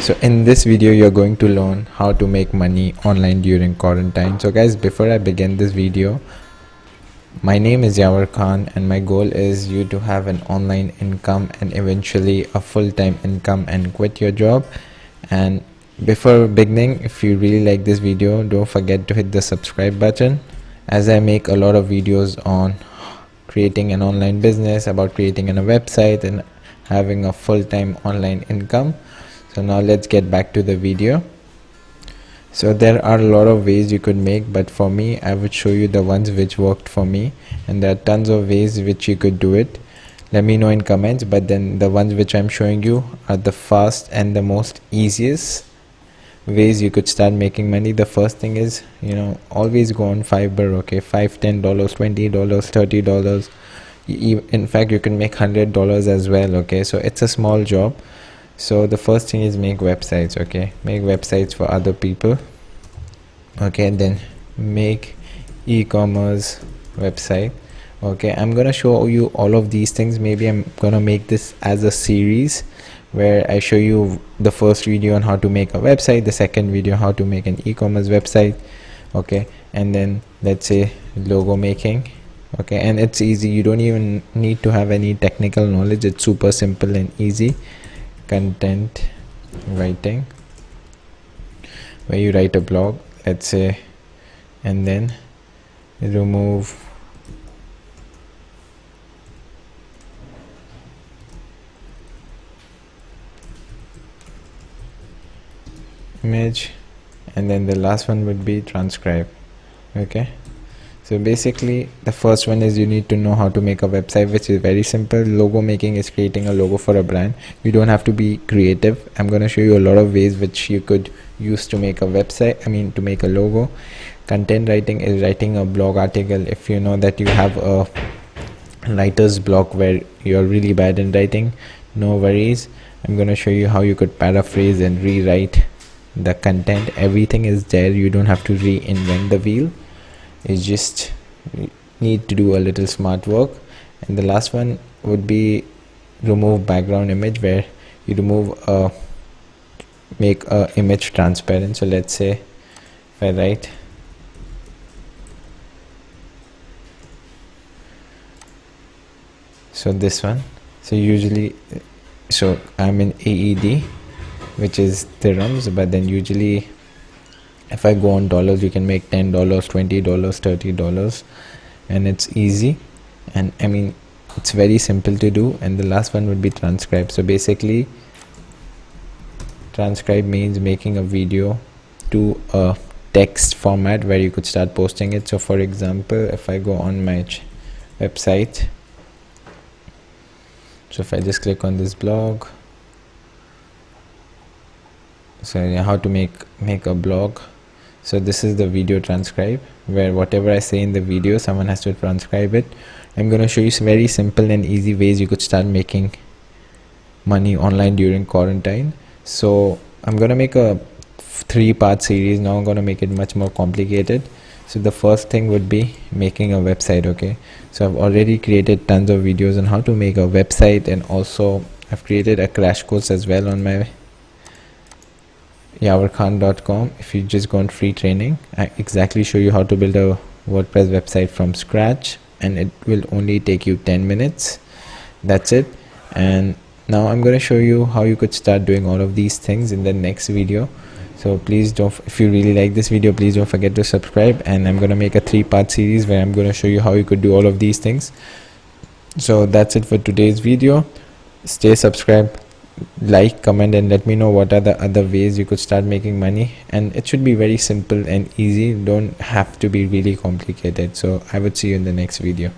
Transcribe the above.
So in this video you're going to learn how to make money online during quarantine. So guys, before I begin this video, my name is Yavar Khan and my goal is you to have an online income and eventually a full-time income and quit your job. And before beginning, if you really like this video, don't forget to hit the subscribe button, as I make a lot of videos on creating an online business, about creating a website and having a full-time online income. So now let's get back to the video. So there are a lot of ways you could make, but for me I would show you the ones which worked for me, and there are tons of ways which you could do it. Let me know in comments, but then the ones which I'm showing you are the fast and the most easiest ways you could start making money. The first thing is, always go on Fiverr. Okay, $5, $10, $20, $30. In fact, you can make $100 as well. Okay, so it's a small job. So the first thing is make websites. Okay, make websites for other people. Okay, and then make e-commerce website. Okay, I'm gonna show you all of these things. Maybe I'm gonna make this as a series where I show you the first video on how to make a website, the second video how to make an e-commerce website. Okay, and then let's say logo making. Okay, and it's easy, you don't even need to have any technical knowledge. It's super simple and easy. Content writing, where you write a blog, let's say, and then remove image, and then the last one would be transcribe. Okay, so basically the first one is you need to know how to make a website, which is very simple. Logo making is creating a logo for a brand. You don't have to be creative. I'm going to show you a lot of ways which you could use to make a website, to make a logo. Content writing is writing a blog article. If you know that you have a writer's block where you're really bad in writing, no worries. I'm going to show you how you could paraphrase and rewrite the content. Everything is there. You don't have to reinvent the wheel. You just need to do a little smart work. And the last one would be remove background image, where you make a image transparent. So let's say if I write this one, so I'm in AED, which is dirhams, but then usually if I go on dollars, you can make $10, $20, $30, and it's easy, and it's very simple to do. And the last one would be transcribe. So basically transcribe means making a video to a text format where you could start posting it. So for example, if I go on my website, so if I just click on this blog, so yeah, how to make a blog. So this is the video transcribe, where whatever I say in the video, someone has to transcribe it. I'm going to show you some very simple and easy ways you could start making money online during quarantine. So I'm going to make a 3-part series. Now I'm going to make it much more complicated. So the first thing would be making a website. Okay, so I've already created tons of videos on how to make a website, and also I've created a crash course as well on my yavarkhan.com. If you just go on free training, I exactly show you how to build a WordPress website from scratch, and it will only take you 10 minutes. That's it. And now I'm going to show you how you could start doing all of these things in the next video. So please don't, if you really like this video, please don't forget to subscribe. And I'm going to make a 3-part series where I'm going to show you how you could do all of these things. So that's it for today's video. Stay subscribed, like, comment, and let me know what are the other ways you could start making money. And it should be very simple and easy. Don't have to be really complicated. So I would see you in the next video.